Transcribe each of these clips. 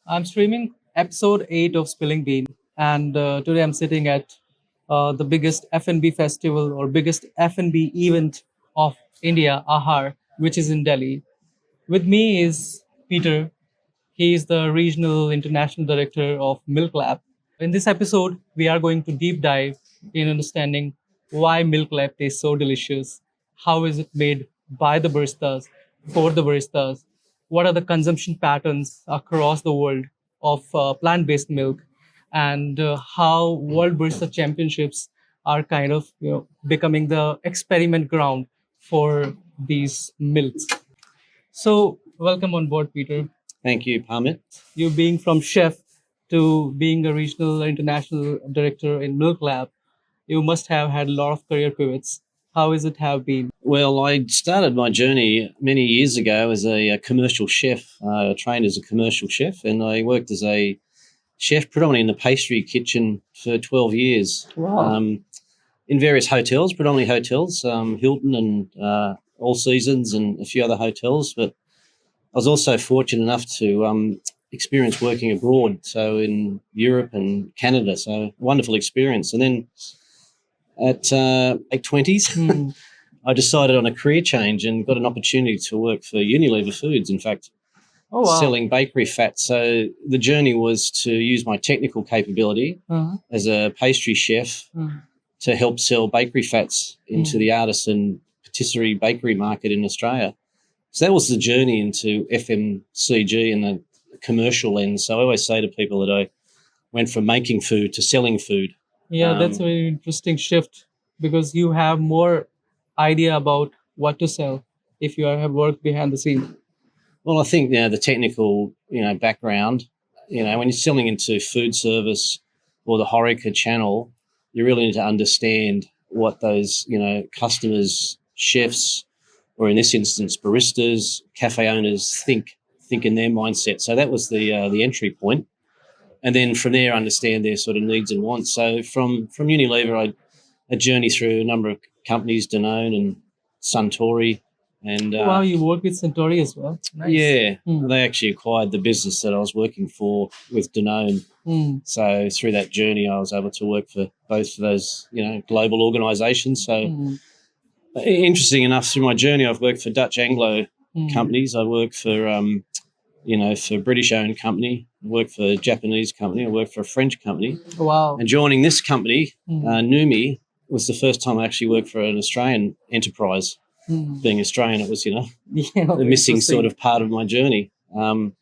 I'm streaming episode 8 of SpillinBean, and today I'm sitting at the biggest F&B festival or biggest F&B event of India, AAHAR, which is in Delhi. With me is Peter. He is the Regional International Director of MILKLAB. In this episode, we are going to deep dive in understanding why MILKLAB tastes so delicious, how is it made by the baristas, for the baristas, what are the consumption patterns across the world of plant-based milk, and how World Barista Championships are kind of becoming the experiment ground for these milks. So, welcome on board, Peter. Thank you, Pamit. You being from chef to being a regional or international director in Milk Lab, you must have had a lot of career pivots. How is it have been? Well, I started my journey many years ago as a commercial chef, trained as a commercial chef, and I worked as a chef predominantly in the pastry kitchen for 12 years. Wow. In various hotels, predominantly hotels, Hilton and All Seasons and a few other hotels, but I was also fortunate enough to experience working abroad, so in Europe and Canada, so wonderful experience. And then at late 20s, I decided on a career change and got an opportunity to work for Unilever Foods, in fact, Oh, wow. selling bakery fat. So the journey was to use my technical capability as a pastry chef to help sell bakery fats into the artisan patisserie bakery market in Australia. So that was the journey into FMCG and the commercial lens. So I always say to people that I went from making food to selling food. Yeah, that's a very interesting shift because you have more idea about what to sell if you have worked behind the scene. Well, I think the technical background, when you're selling into food service or the HoReCa channel, you really need to understand what those customers, chefs, or in this instance baristas, cafe owners think in their mindset. So that was the entry point. And then from there, understand their sort of needs and wants. So from Unilever, I journeyed through a number of companies, Danone and Suntory. And Wow, you work with Centauri as well. Nice. yeah, they actually acquired the business that I was working for with Danone. So through that journey, I was able to work for both of those, global organisations. So interesting enough, through my journey, I've worked for Dutch Anglo companies. I worked for, for British-owned company. I worked for a Japanese company. I worked for a French company. Wow. And joining this company, Numi, was the first time I actually worked for an Australian enterprise. Being Australian, it was, the missing sort of part of my journey. And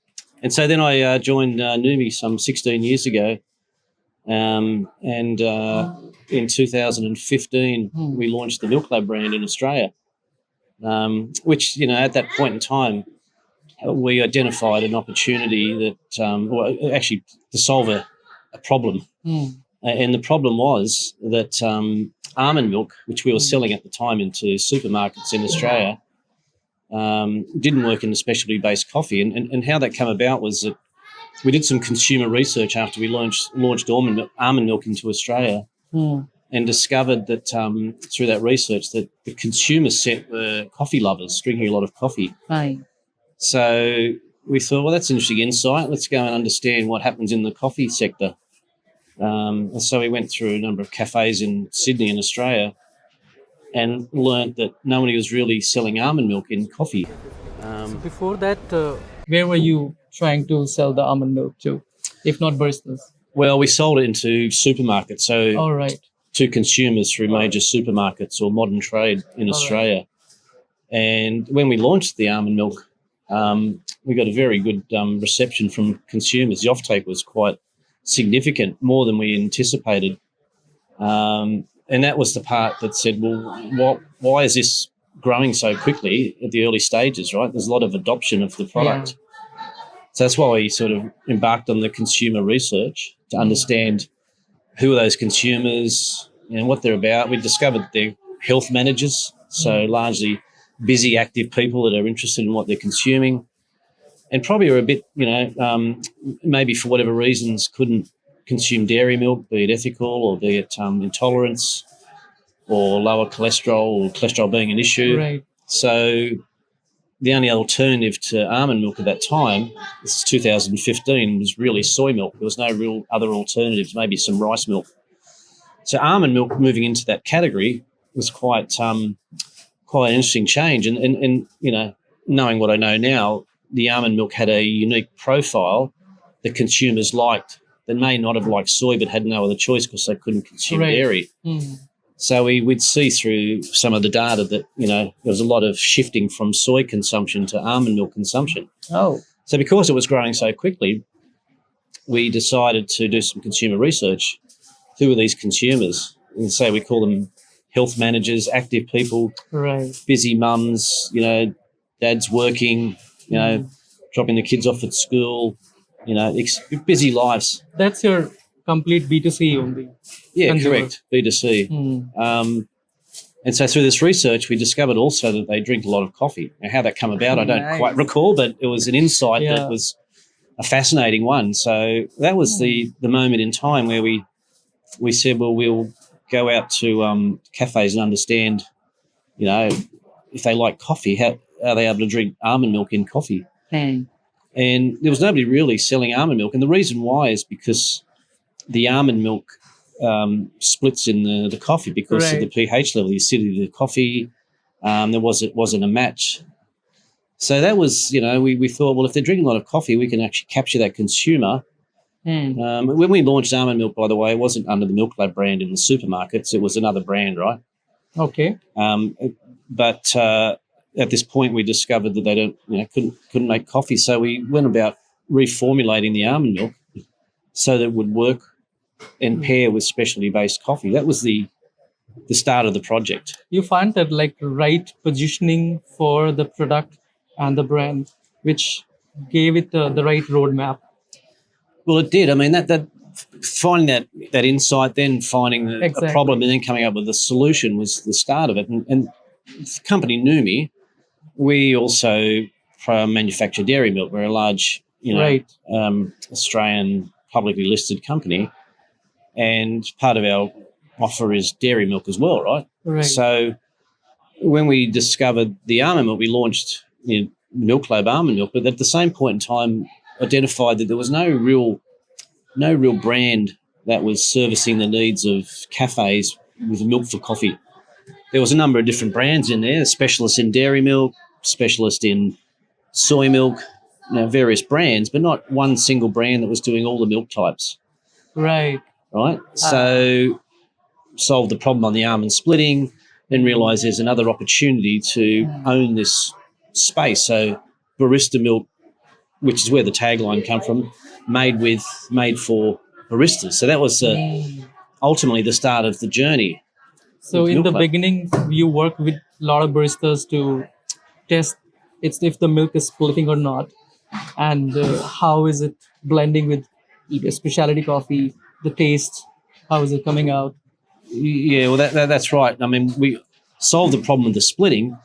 so then I joined Numi some 16 years ago. And in 2015, we launched the MILKLAB brand in Australia, which, at that point in time, we identified an opportunity that, actually, to solve a problem. And the problem was that almond milk, which we were selling at the time into supermarkets in Australia, didn't work in the specialty-based coffee. And how that came about was that we did some consumer research after we launched almond milk into Australia and discovered that through that research that the consumer set were coffee lovers, drinking a lot of coffee. Right. So we thought, well, that's an interesting insight. Let's go and understand what happens in the coffee sector. And so we went through a number of cafes in Sydney and Australia and learned that nobody was really selling almond milk in coffee. Before that, where were you trying to sell the almond milk to, if not baristas? Well, we sold it into supermarkets, so All right. to consumers through major supermarkets or modern trade in Australia. And when we launched the almond milk, we got a very good reception from consumers. The offtake was quite significant, more than we anticipated. And that was the part that said, well, why is this growing so quickly at the early stages, right? There's a lot of adoption of the product. Yeah. So that's why we sort of embarked on the consumer research to understand who are those consumers and what they're about. We discovered that they're health managers, so largely busy, active people that are interested in what they're consuming and probably are a bit, maybe for whatever reasons couldn't consume dairy milk, be it ethical or be it intolerance or lower cholesterol or cholesterol being an issue. Right. So the only alternative to almond milk at that time, this is 2015, was really soy milk. There was no real other alternatives, maybe some rice milk. So almond milk moving into that category was quite an interesting change. And knowing what I know now, the almond milk had a unique profile that consumers liked that may not have liked soy but had no other choice because they couldn't consume dairy. So we'd see through some of the data that, there was a lot of shifting from soy consumption to almond milk consumption. Oh. So because it was growing so quickly, we decided to do some consumer research. Who are these consumers? And so we call them health managers, active people, busy mums, dads working, dropping the kids off at school, busy lives. That's your complete B2C only. Yeah, consumer. correct, B2C. And so through this research, we discovered also that they drink a lot of coffee. Now, how that came about, I don't quite recall, but it was an insight that was a fascinating one. So that was the moment in time where we said, well, we'll go out to cafes and understand, if they like coffee, how are they able to drink almond milk in coffee? And there was nobody really selling almond milk. And the reason why is because the almond milk splits in the coffee because of the pH level, the acidity of the coffee. There wasn't a match. So that was, we thought, well, if they're drinking a lot of coffee, we can actually capture that consumer. When we launched almond milk, by the way, it wasn't under the MILKLAB brand in the supermarkets. It was another brand, right? Okay. But at this point, we discovered that they couldn't make coffee. So we went about reformulating the almond milk so that it would work and pair with specialty-based coffee. That was the start of the project. You find that right positioning for the product and the brand, which gave it the right roadmap. Well, it did. I mean, that finding that insight, then finding a problem, and then coming up with a solution was the start of it. And the company Numi, we also manufacture dairy milk. We're a large, Australian publicly listed company, and part of our offer is dairy milk as well, right? So when we discovered the almond milk, we launched MILKLAB almond milk, but at the same point in time, identified that there was no real brand that was servicing the needs of cafes with milk for coffee. There was a number of different brands in there, specialists in dairy milk, specialist in soy milk, various brands, but not one single brand that was doing all the milk types. Right. So solved the problem on the almond splitting, then realised there's another opportunity to own this space. So barista milk, which is where the tagline come from, made for baristas. So that was ultimately the start of the journey. So in the beginning, you worked with a lot of baristas to test if the milk is splitting or not, and how is it blending with specialty coffee, the taste, how is it coming out? Yeah, well, that's right. I mean, we solved the problem with the splitting,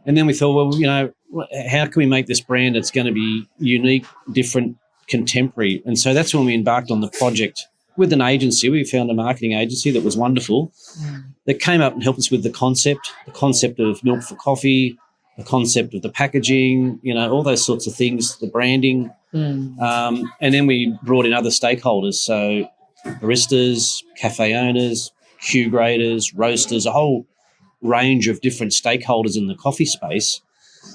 and then we thought, well, how can we make this brand that's going to be unique, different, contemporary? And so that's when we embarked on the project with an agency. We found a marketing agency that was wonderful, that came up and helped us with the concept of milk for coffee, the concept of the packaging, all those sorts of things, the branding. And then we brought in other stakeholders, so baristas, cafe owners, Q graders, roasters, a whole range of different stakeholders in the coffee space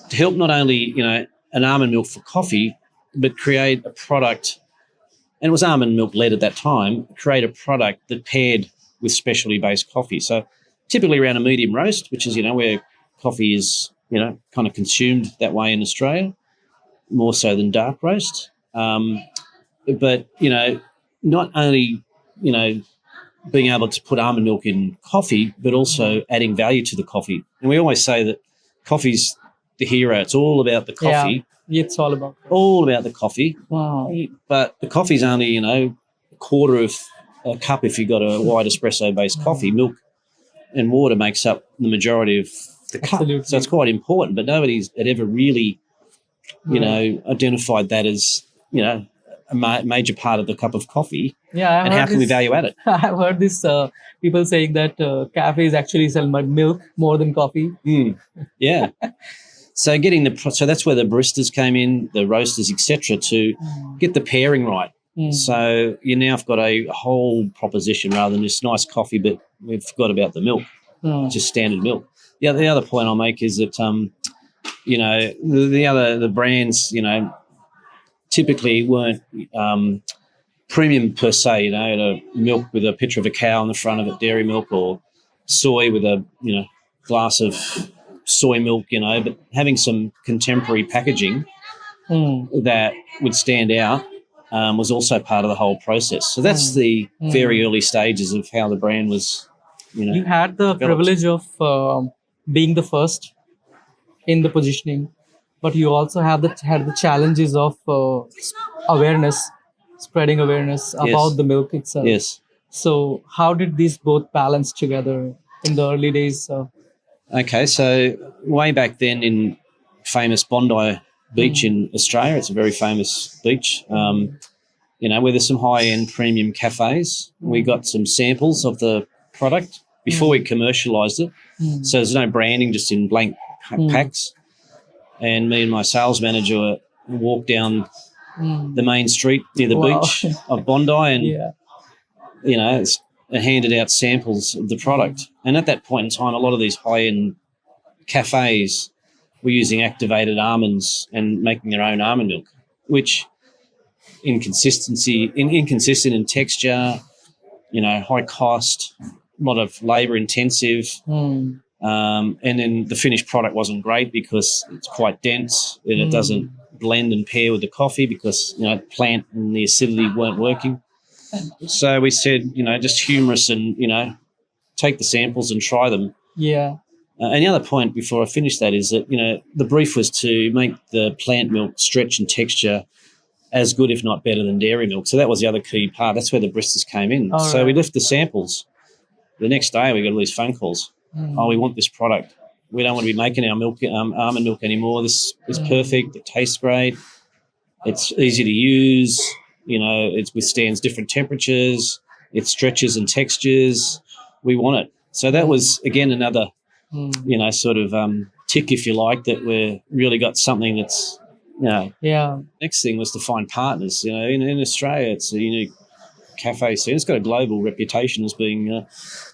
to help not only, an almond milk for coffee, but create a product, and it was almond milk led at that time, create a product that paired with specialty-based coffee. So typically around a medium roast, which is, where coffee is, kind of consumed that way in Australia, more so than dark roast. But, not only, being able to put almond milk in coffee, but also adding value to the coffee. And we always say that coffee's the hero. It's all about the coffee. Yeah, it's all about the coffee. Wow. But the coffee's only, a quarter of a cup if you've got a white espresso-based coffee. Milk and water makes up the majority of the cup. Absolutely. So it's quite important, but nobody's had ever really, identified that as, a major part of the cup of coffee. Yeah, and how can we value add it? I've heard this people saying that cafes actually sell milk more than coffee. Yeah. So so that's where the baristas came in, the roasters, etc., to get the pairing right. So you now have got a whole proposition rather than just nice coffee, but we've forgot about the milk, just standard milk. The other point I'll make is that the brands typically weren't premium per se. A milk with a picture of a cow on the front of it, dairy milk, or soy with a glass of soy milk. But having some contemporary packaging that would stand out was also part of the whole process. So that's the very early stages of how the brand was. You had the developed. privilege of being the first in the positioning, but you also had the challenges of spreading awareness about the milk itself. Yes. So how did these both balance together in the early days? Okay, so way back then in famous Bondi Beach in Australia, it's a very famous beach, where there's some high-end premium cafes. We got some samples of the product before we commercialised it. So there's no branding, just in blank packs. And me and my sales manager walked down the main street near the beach of Bondi and, handed out samples of the product. And at that point in time, a lot of these high-end cafes were using activated almonds and making their own almond milk, which inconsistent in texture, high cost, a lot of labour intensive. And then the finished product wasn't great because it's quite dense and it doesn't blend and pair with the coffee because, plant and the acidity weren't working. So we said, just humorous and, take the samples and try them. Yeah. And the other point before I finish that is that, the brief was to make the plant milk stretch and texture as good, if not better, than dairy milk. So that was the other key part. That's where the baristas came in. So we left the samples. The next day we got all these phone calls. Oh, we want this product. We don't want to be making our milk, almond milk anymore. This is perfect. It tastes great. It's easy to use. It withstands different temperatures. It stretches and textures. We want it. So that was, again, another, sort of tick, if you like, that we really got something that's, Next thing was to find partners. In Australia, it's a unique cafe scene. It's got a global reputation as being,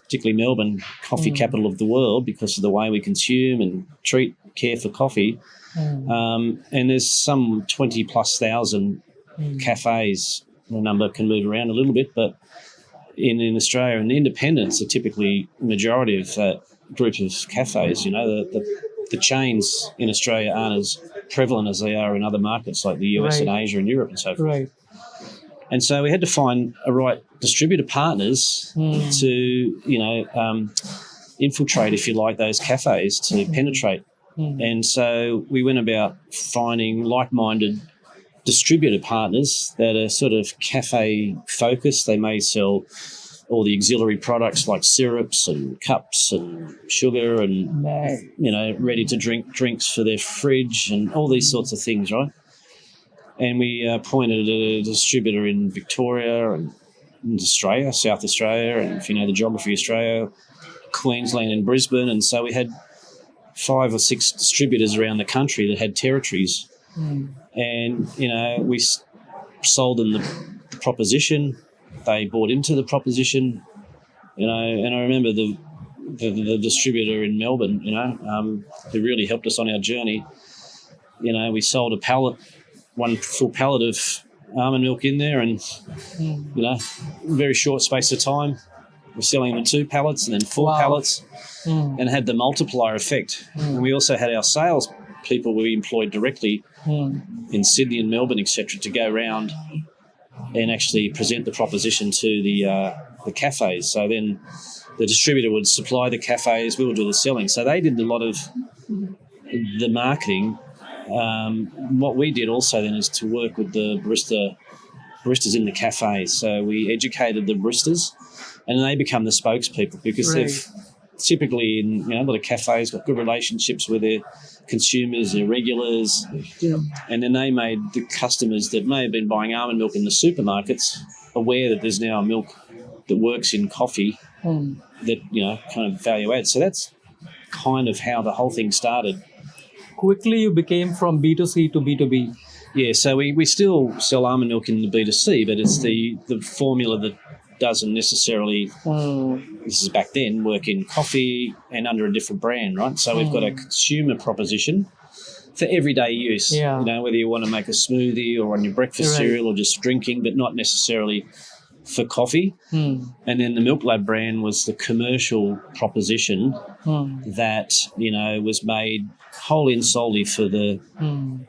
particularly Melbourne, coffee capital of the world because of the way we consume and care for coffee. And there's some 20,000+ cafes. The number can move around a little bit, but in Australia, and the independents are typically the majority of that group of cafes. The chains in Australia aren't as prevalent as they are in other markets like the US and Asia and Europe and so forth. Right. And so we had to find a right distributor partners to, infiltrate, if you like, those cafes to penetrate. And so we went about finding like-minded distributor partners that are sort of cafe focused. They may sell all the auxiliary products like syrups and cups and sugar and, ready to drink drinks for their fridge and all these sorts of things, right? And we appointed a distributor in Victoria and in Australia, South Australia, and if you know the geography of Australia, Queensland and Brisbane. And so we had 5 or 6 distributors around the country that had territories. And, we sold them the proposition. They bought into the proposition, and I remember the distributor in Melbourne, who really helped us on our journey. We sold one full pallet of almond milk in there and, very short space of time, we're selling them 2 pallets and then 4 pallets and had the multiplier effect. And we also had our sales people we employed directly in Sydney and Melbourne, etc., to go around and actually present the proposition to the cafes. So then the distributor would supply the cafes, we would do the selling. So they did a lot of the marketing. What we did also then is to work with the baristas in the cafes. So we educated the baristas and they become the spokespeople because they've typically in a lot of cafes got good relationships with their consumers, their regulars, and then they made the customers that may have been buying almond milk in the supermarkets aware that there's now a milk that works in coffee that kind of value add. So that's kind of how the whole thing started. quickly you became from B2C to B2B. Yeah, so we still sell almond milk in the B2C, but it's the formula that doesn't necessarily, this is back then, work in coffee and under a different brand, right? So we've got a consumer proposition for everyday use, whether you want to make a smoothie or on your breakfast cereal or just drinking, but not necessarily for coffee. And then the MILKLAB brand was the commercial proposition that, was made wholly and solely for the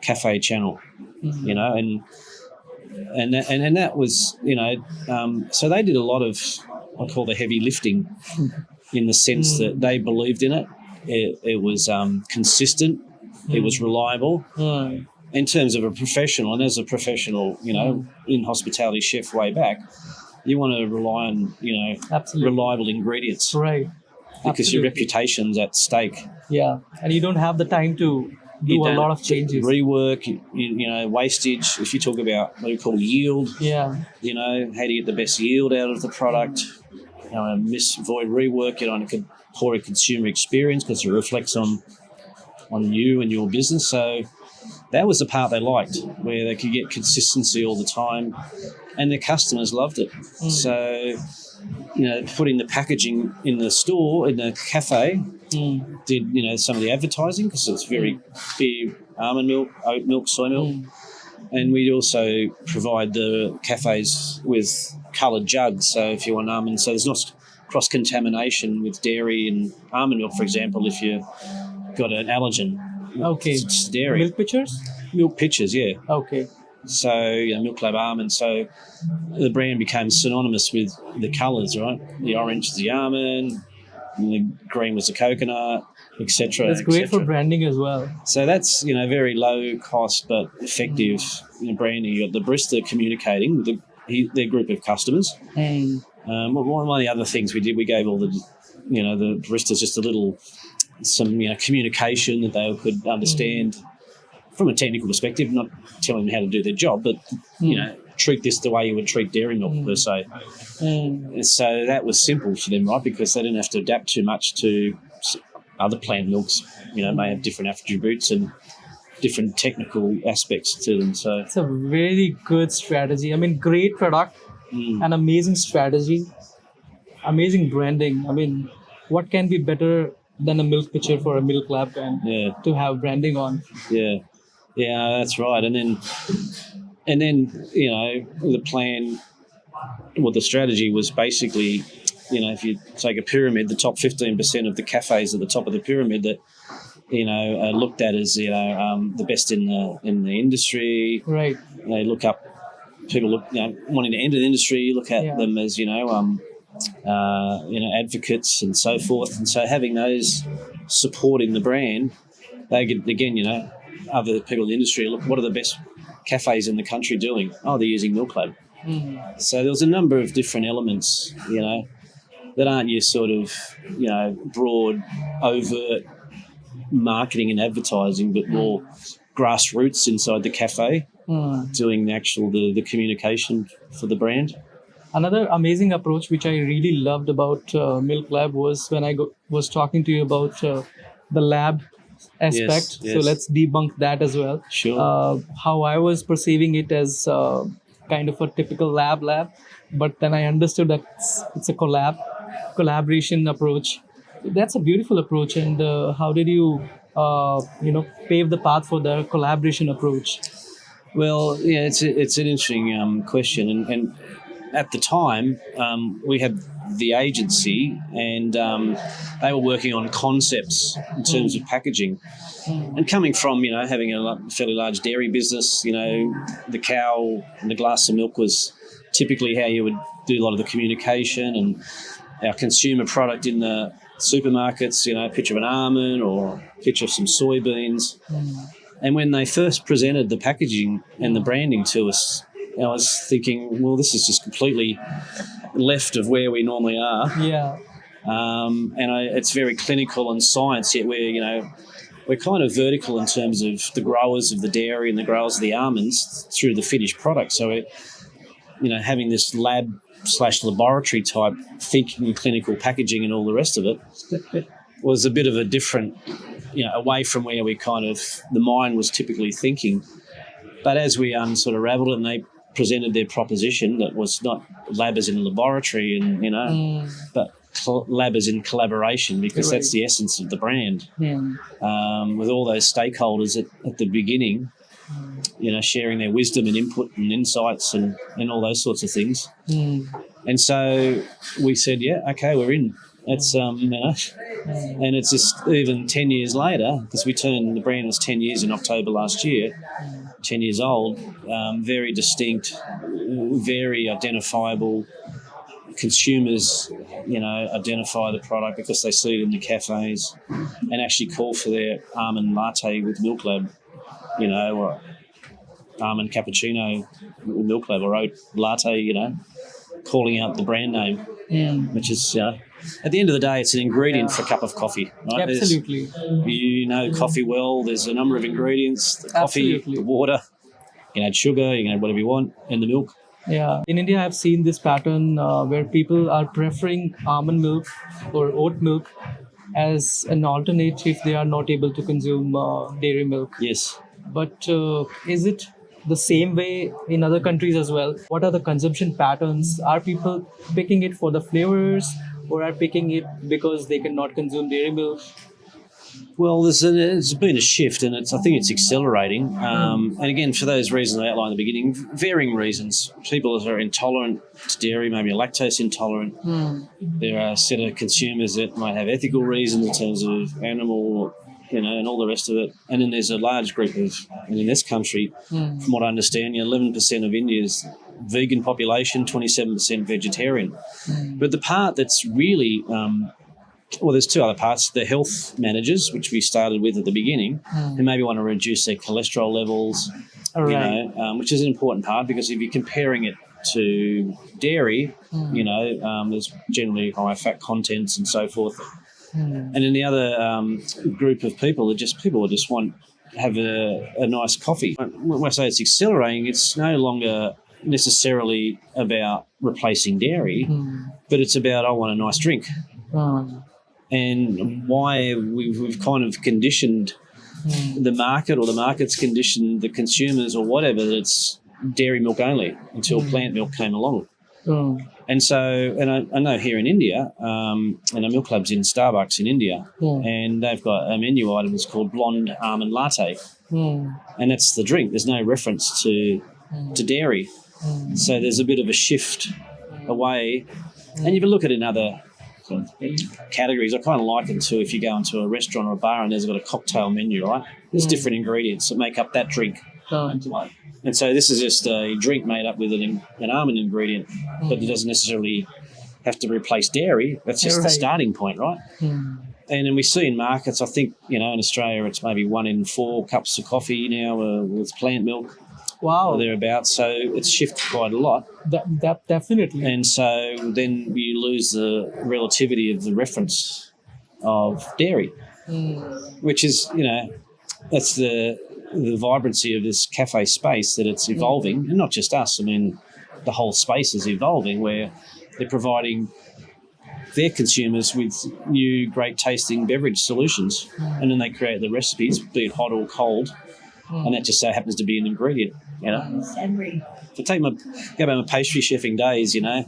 cafe channel, and that was, so they did a lot of, I call the heavy lifting in the sense that they believed in it. It was consistent. It was reliable. In terms of a professional, and as a professional, in hospitality chef way back, you want to rely on, reliable ingredients. Right. Because your reputation's at stake. Yeah. And you don't have the time to do a lot of changes. Rework, wastage. If you talk about what we call yield, how do you get the best yield out of the product? Avoid rework, and could poor a consumer experience because it reflects on you and your business. So that was the part they liked, where they could get consistency all the time, and their customers loved it. So, putting the packaging in the store, in the cafe, did, some of the advertising because it's very big, almond milk, oat milk, soy milk. And we'd also provide the cafes with coloured jugs. So if you want almond, so there's not cross-contamination with dairy and almond milk, for example, if you've got an allergen. Okay. It's dairy. Milk pitchers? Milk pitchers, yeah. Okay. So, MILKLAB almond. So the brand became synonymous with the colours, right? The orange is the almond, and the green was the coconut, etc. That's great for branding as well. So that's, very low cost but effective branding. You got the barista communicating with their group of customers. One of the other things we did, we gave all the, the baristas just some communication that they could understand from a technical perspective, not telling them how to do their job, but, treat this the way you would treat dairy milk per se. And so that was simple for them, right, because they didn't have to adapt too much to other plant milks, may have different attributes and different technical aspects to them. So it's a very good strategy. I mean, great product, an amazing strategy, amazing branding. I mean, what can be better than a milk pitcher for a MILKLAB and to have branding on? Yeah, that's right. And then the plan, the strategy was basically, if you take a pyramid, the top 15% of the cafes at the top of the pyramid that, are looked at as, the best in the industry. Right. They look up, people look, wanting to enter the industry, look at them as, advocates and so forth. And so having those supporting the brand, they get, again, other people in the industry look, what are the best cafes in the country doing? Oh, they're using MILKLAB. So there was a number of different elements, that aren't your sort of, broad, overt marketing and advertising, but more grassroots inside the cafe, doing the communication for the brand. Another amazing approach which I really loved about MILKLAB was when I was talking to you about the lab aspect. Yes. So let's debunk that as well. Sure. How I was perceiving it as kind of a typical lab, but then I understood that it's a collaboration approach. That's a beautiful approach. And how did you, pave the path for the collaboration approach? Well, yeah, it's an interesting question, and at the time we had the agency, and they were working on concepts in terms of packaging. And coming from, having a fairly large dairy business, the cow and the glass of milk was typically how you would do a lot of the communication, and our consumer product in the supermarkets, a picture of an almond or a picture of some soybeans. And when they first presented the packaging and the branding to us, I was thinking, well, this is just completely left of where we normally are. Yeah. It's very clinical and science, yet we're kind of vertical in terms of the growers of the dairy and the growers of the almonds through the finished product. So, having this lab/laboratory type thinking, clinical packaging and all the rest of it was a bit of a different, away from where we the mind was typically thinking. But as we sort of ravelled it, and they presented their proposition that was not lab as in laboratory, and but lab as in collaboration, because that's the essence of the brand. With all those stakeholders at the beginning, sharing their wisdom and input and insights and all those sorts of things. And so we said, yeah, okay, we're in. It's and it's just even 10 years later, because the brand was 10 years in October last year, 10 years old, very distinct, very identifiable. Consumers, identify the product because they see it in the cafes and actually call for their almond latte with MILKLAB, or almond cappuccino with MILKLAB, or oat latte, calling out the brand name, which is, at the end of the day, it's an ingredient for a cup of coffee. Right? Absolutely. Coffee well. There's a number of ingredients: the coffee, the water. You can add sugar, you can add whatever you want, and the milk. Yeah, in India, I've seen this pattern where people are preferring almond milk or oat milk as an alternate if they are not able to consume dairy milk. Yes. But is it the same way in other countries as well? What are the consumption patterns? Are people picking it for the flavors, or are picking it because they cannot consume dairy milk? Well, there's been a shift, and I think it's accelerating. And again, for those reasons I outlined at the beginning, varying reasons. People are intolerant to dairy, maybe lactose intolerant. There are a set of consumers that might have ethical reasons in terms of animal, and all the rest of it. And then there's a large group and in this country, from what I understand, 11% of India's vegan population, 27% vegetarian. But the part that's really... there's two other parts. The health managers, which we started with at the beginning, who maybe want to reduce their cholesterol levels, which is an important part, because if you're comparing it to dairy, there's generally high fat contents and so forth. And then the other group of people are just people who just want to have a nice coffee. When I say it's accelerating, it's no longer necessarily about replacing dairy, but it's about, I want a nice drink. And why we've kind of conditioned the market, or the market's conditioned the consumers or whatever, that it's dairy milk only until plant milk came along. And so, I know here in India, MILKLAB's in Starbucks in India, and they've got a menu item that's called blonde almond latte, and that's the drink. There's no reference to dairy. So there's a bit of a shift away. And you can look at another categories. I kind of liken to if you go into a restaurant or a bar and there's got a cocktail menu, right? There's different ingredients that make up that drink. And so this is just a drink made up with an almond ingredient, but it doesn't necessarily have to replace dairy. That's just the starting point, right? And then we see in markets, I think, in Australia, it's maybe 1 in 4 cups of coffee now with plant milk. Wow. Or thereabouts. So it's shifted quite a lot. That definitely. And so then you lose the relativity of the reference of dairy, which is, that's the vibrancy of this cafe space, that it's evolving, and not just us. I mean, the whole space is evolving, where they're providing their consumers with new, great tasting beverage solutions, and then they create the recipes, be it hot or cold, and that just so happens to be an ingredient. To go back to my pastry chefing days, a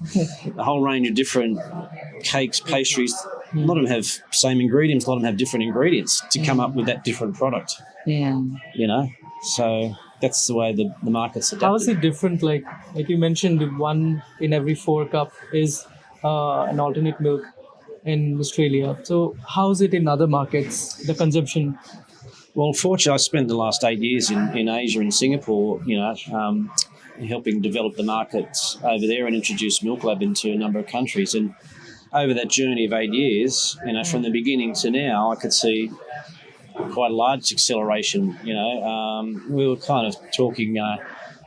whole range of different cakes, pastries. A lot of them have same ingredients, a lot of them have different ingredients to come up with that different product. So that's the way the market's adapted. How is it different? Like you mentioned, 1 in every 4 cup is an alternate milk in Australia. So how is it in other markets, the consumption? Well, fortunately, I spent the last 8 years in Asia and Singapore, helping develop the markets over there and introduce MILKLAB into a number of countries. And over that journey of 8 years, from the beginning to now, I could see quite a large acceleration. We were kind of talking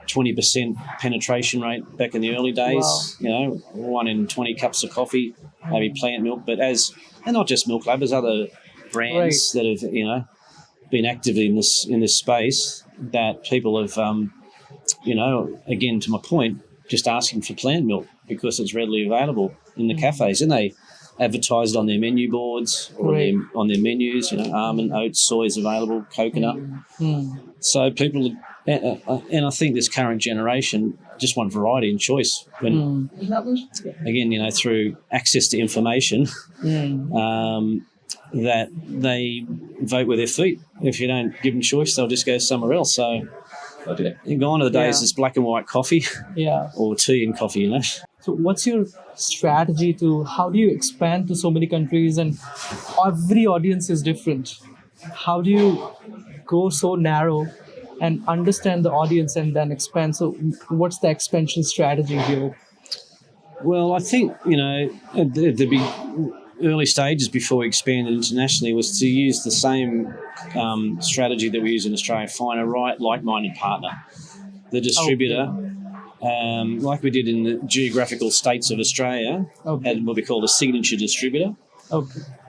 20% penetration rate back in the early days. Wow. 1 in 20 cups of coffee, maybe plant milk. But and not just MILKLAB, there's other brands that have been active in this space, that people have again, to my point, just asking for plant milk because it's readily available in the cafes, and they advertised on their menu boards or on their menus. Almond, oats, soy is available, coconut. So people, and I think this current generation just want variety and choice. When, again, through access to information, that they vote with their feet. If you don't give them choice, they'll just go somewhere else. So gone are the days there's black and white coffee or tea and coffee, So what's your strategy how do you expand to so many countries, and every audience is different? How do you go so narrow and understand the audience and then expand? So what's the expansion strategy here? Well, I think, at the big early stages before we expanded internationally was to use the same strategy that we use in Australia, find a like-minded partner. The distributor, like we did in the geographical states of Australia, had what we call a signature distributor.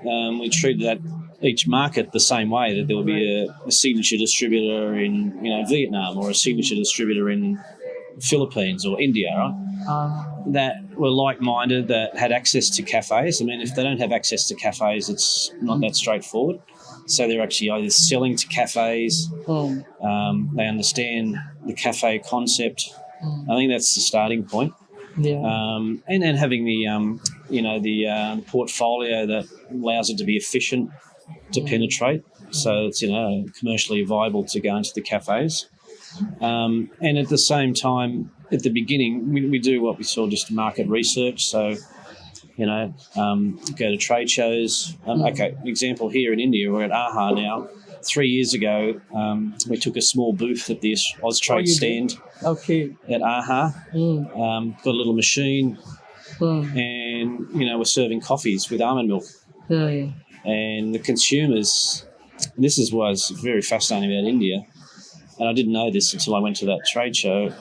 We treated each market the same way, that there would be a signature distributor in Vietnam or a signature distributor in Philippines or India, right? That were like-minded, that had access to cafes. I mean, if they don't have access to cafes, it's not that straightforward. So they're actually either selling to cafes, they understand the cafe concept. I think that's the starting point. And then having the portfolio that allows it to be efficient to penetrate, so it's commercially viable to go into the cafes. And at the same time, at the beginning, we do what we call just market research. So, go to trade shows. Example here in India, we're at AAHAR now. 3 years ago, we took a small booth at the Austrade stand at AAHAR. Got a little machine, and we're serving coffees with almond milk. And the consumers, this is what's very fascinating about India, and I didn't know this until I went to that trade show.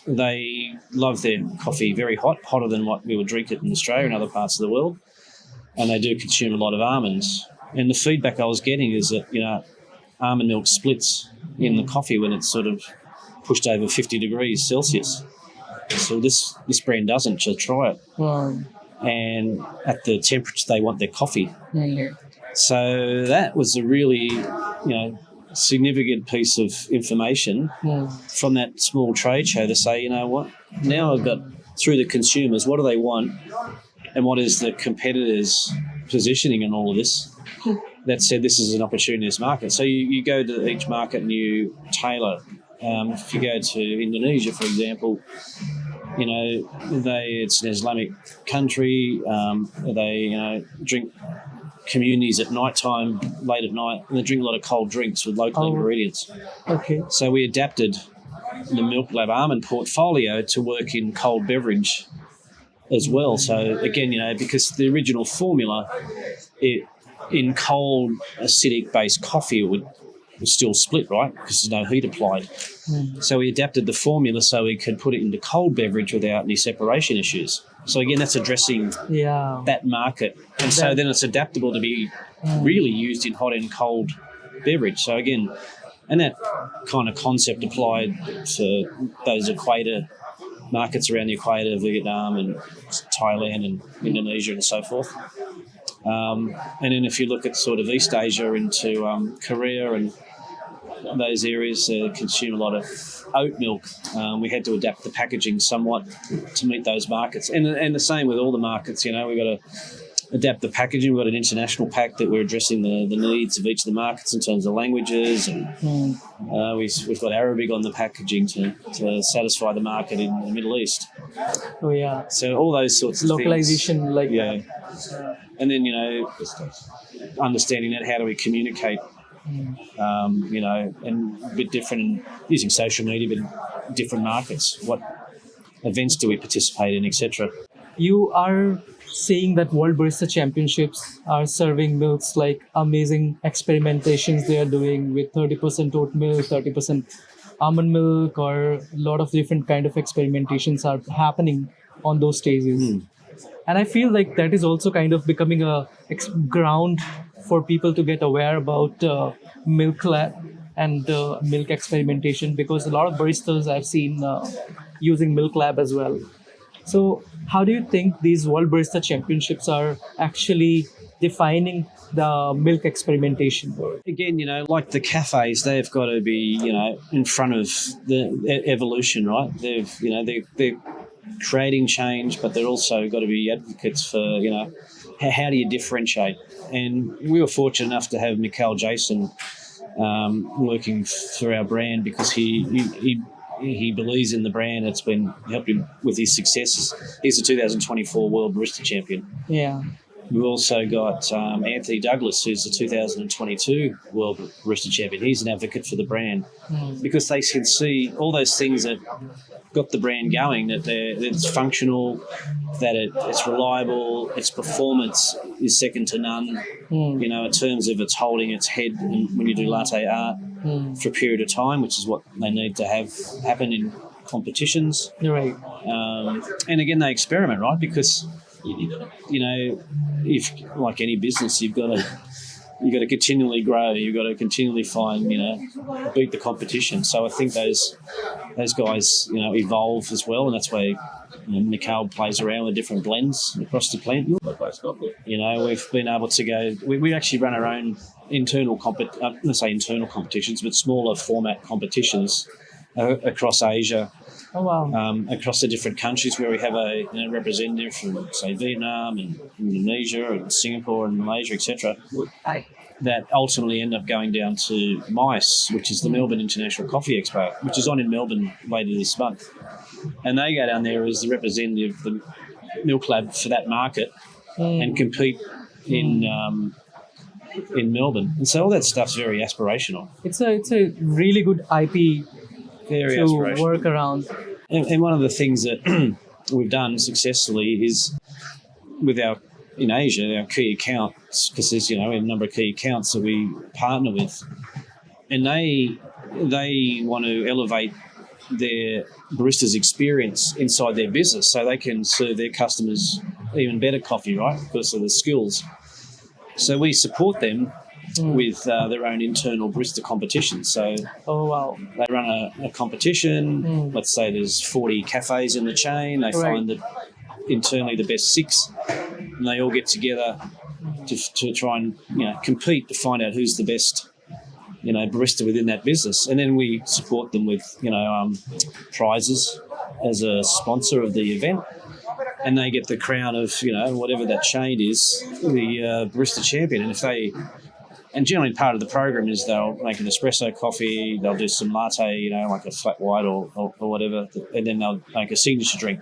They love their coffee very hot, hotter than what we would drink it in Australia and other parts of the world, and they do consume a lot of almonds. And the feedback I was getting is that, almond milk splits in the coffee when it's sort of pushed over 50 degrees Celsius. So this brand doesn't, so try it. And at the temperature they want their coffee. So that was a really, significant piece of information from that small trade show to say, what, now I've got through the consumers, what do they want and what is the competitors' positioning in all of this. That said, this is an opportunity in this market. So you go to each market and you tailor. If you go to Indonesia, for example, it's an Islamic country. They drink communities at night time, late at night, and they drink a lot of cold drinks with local ingredients. So we adapted the MILKLAB almond portfolio to work in cold beverage as well. So again, because the original formula, in cold acidic-based coffee, it would still split, right? Because there's no heat applied. So we adapted the formula so we could put it into cold beverage without any separation issues. So again, that's addressing that market. And so then it's adaptable to be really used in hot and cold beverage. So again, and that kind of concept applied to those equator markets around the equator, Vietnam and Thailand and Indonesia and so forth. And then if you look at sort of East Asia into Korea and those areas consume a lot of oat milk. We had to adapt the packaging somewhat to meet those markets. And the same with all the markets, we've got to adapt the packaging. We've got an international pack that we're addressing the needs of each of the markets in terms of languages. And we've got Arabic on the packaging to satisfy the market in the Middle East. So all those sorts of localization things. Localization. And then, understanding that, how do we communicate, and a bit different, using social media, but different markets. What events do we participate in, etc. You are saying that World Barista Championships are serving milks like amazing experimentations they are doing with 30% oat milk, 30% almond milk, or a lot of different kind of experimentations are happening on those stages. And I feel like that is also kind of becoming a ground for people to get aware about MILKLAB and milk experimentation, because a lot of baristas I've seen using MILKLAB as well. So, how do you think these World Barista Championships are actually defining the milk experimentation? Again, like the cafes, they've got to be, in front of the evolution, right? They're creating change, but they're also got to be advocates for, how do you differentiate? And we were fortunate enough to have Mikhail Jason working for our brand because he believes in the brand. It's been helped him with his successes. He's the 2024 World Barista Champion. Yeah. We've also got Anthony Douglas, who's the 2022 World Barista Champion. He's an advocate for the brand because they can see all those things that got the brand going, that it's functional, that it's reliable, its performance is second to none, in terms of it's holding its head when you do latte art for a period of time, which is what they need to have happen in competitions. Right. And again, they experiment, right? Because if like any business, you've got to continually grow. You've got to continually find, beat the competition. So I think those guys, evolve as well, and that's why Mikhail plays around with different blends across the plant. We've been able to go. We actually run our own internal let's say internal competitions, but smaller format competitions across Asia. Oh, wow. Across the different countries where we have a representative from, say, Vietnam and Indonesia and Singapore and Malaysia, etc., that ultimately end up going down to MICE, which is the Melbourne International Coffee Expo, which is on in Melbourne later this month. And they go down there as the representative of the MILKLAB for that market and compete in Melbourne. And so all that stuff's very aspirational. It's a really good IP very to work around. And one of the things that we've done successfully is with in Asia, our key accounts, because there's, we have a number of key accounts that we partner with, and they want to elevate their baristas' experience inside their business so they can serve their customers even better coffee, right, because of the skills. So we support them with their own internal barista competitions. So they run a competition. Let's say there's 40 cafes in the chain. They find that internally the best 6, and they all get together to try and compete to find out who's the best barista within that business. And then we support them with prizes as a sponsor of the event. And they get the crown of, whatever that chain is, the barista champion. And generally part of the program is they'll make an espresso coffee, they'll do some latte, like a flat white or whatever, and then they'll make a signature drink.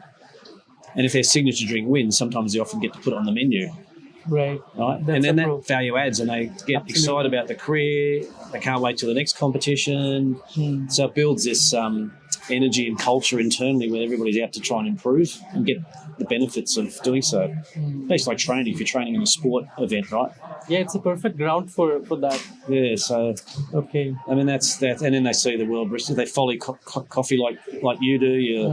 And if their signature drink wins, sometimes they often get to put it on the menu. Right. And then that value adds, and they get excited about the career. They can't wait till the next competition. So it builds this energy and culture internally where everybody's out to try and improve and get the benefits of doing so. Basically like training, if you're training in a sport event, right? Yeah, it's a perfect ground for that. Yeah, so... Okay. I mean, that's that. And then they see the world barista. They follow coffee like you do.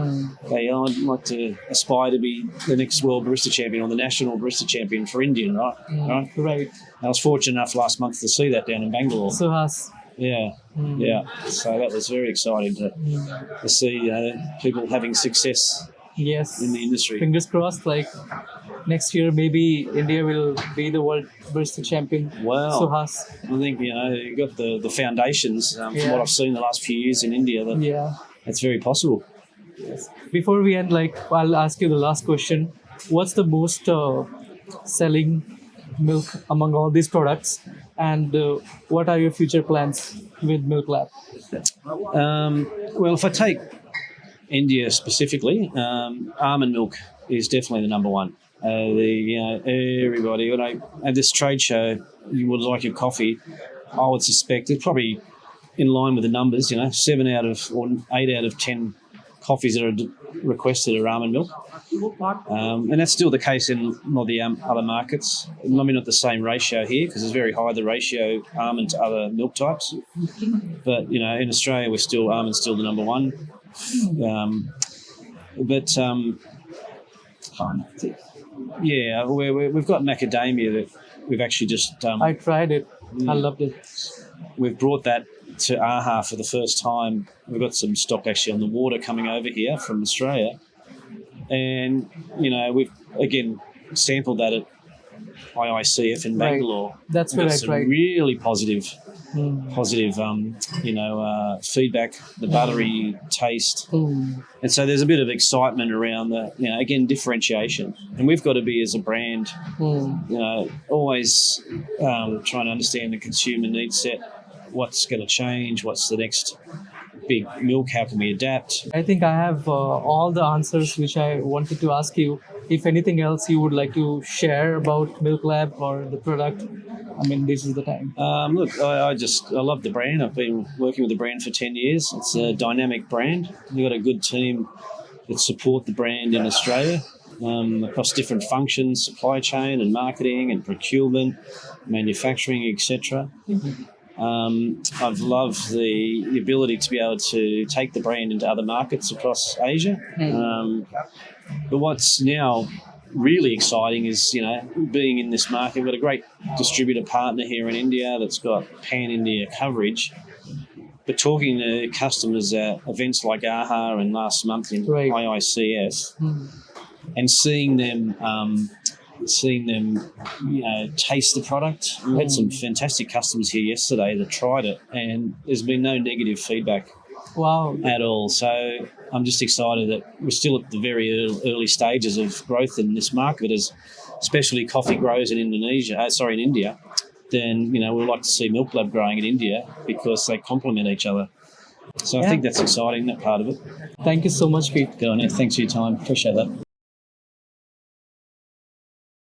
I'd like to aspire to be the next world barista champion or the national barista champion for Indian, right? Right. I was fortunate enough last month to see that down in Bangalore. Suhas. Yeah. So that was very exciting to see people having success. Yes. In the industry. Fingers crossed, like next year maybe India will be the world barista champion. Well, Suhas. I think you got the foundations from what I've seen the last few years in India. That's very possible. Yes. Before we end, I'll ask you the last question. What's the most selling milk among all these products, and what are your future plans with MILKLAB? Well, if I take India specifically, almond milk is definitely the number one. Everybody, at this trade show, you would like your coffee. I would suspect it's probably in line with the numbers. 7 out of or 8 out of 10 coffees that are requested are almond milk, and that's still the case in a lot of the other markets. Maybe not the same ratio here because it's very high the ratio almond to other milk types. But in Australia, almond's still the number one. We've got macadamia that we've actually just... I tried it. I loved it. We've brought that to AAHAR for the first time. We've got some stock actually on the water coming over here from Australia. And, we've, again, sampled that at IICF in Bangalore. That's We've got correct, some right? really positive feedback, the buttery taste. And so there's a bit of excitement around the, again, differentiation. And we've got to be, as a brand, always trying to understand the consumer need set, what's going to change, what's the next big milk, how can we adapt. I think I have all the answers which I wanted to ask you. If anything else you would like to share about MilkLab or the product, I mean, this is the time. Look, I love the brand. I've been working with the brand for 10 years. It's a dynamic brand. We've got a good team that support the brand in Australia across different functions, supply chain and marketing and procurement, manufacturing, etc. I've loved the ability to be able to take the brand into other markets across Asia. But what's now really exciting is, being in this market. We've got a great distributor partner here in India that's got pan-India coverage. But talking to customers at events like AAHAR and last month in IICF and seeing them taste the product. We had some fantastic customers here yesterday that tried it, and there's been no negative feedback at all. So I'm just excited that we're still at the very early stages of growth in this market. As specialty coffee grows in India, then we'd like to see MilkLab growing in India because they complement each other. So I think that's exciting, that part of it. Thank you so much, Pete. Go on, thanks for your time. Appreciate that.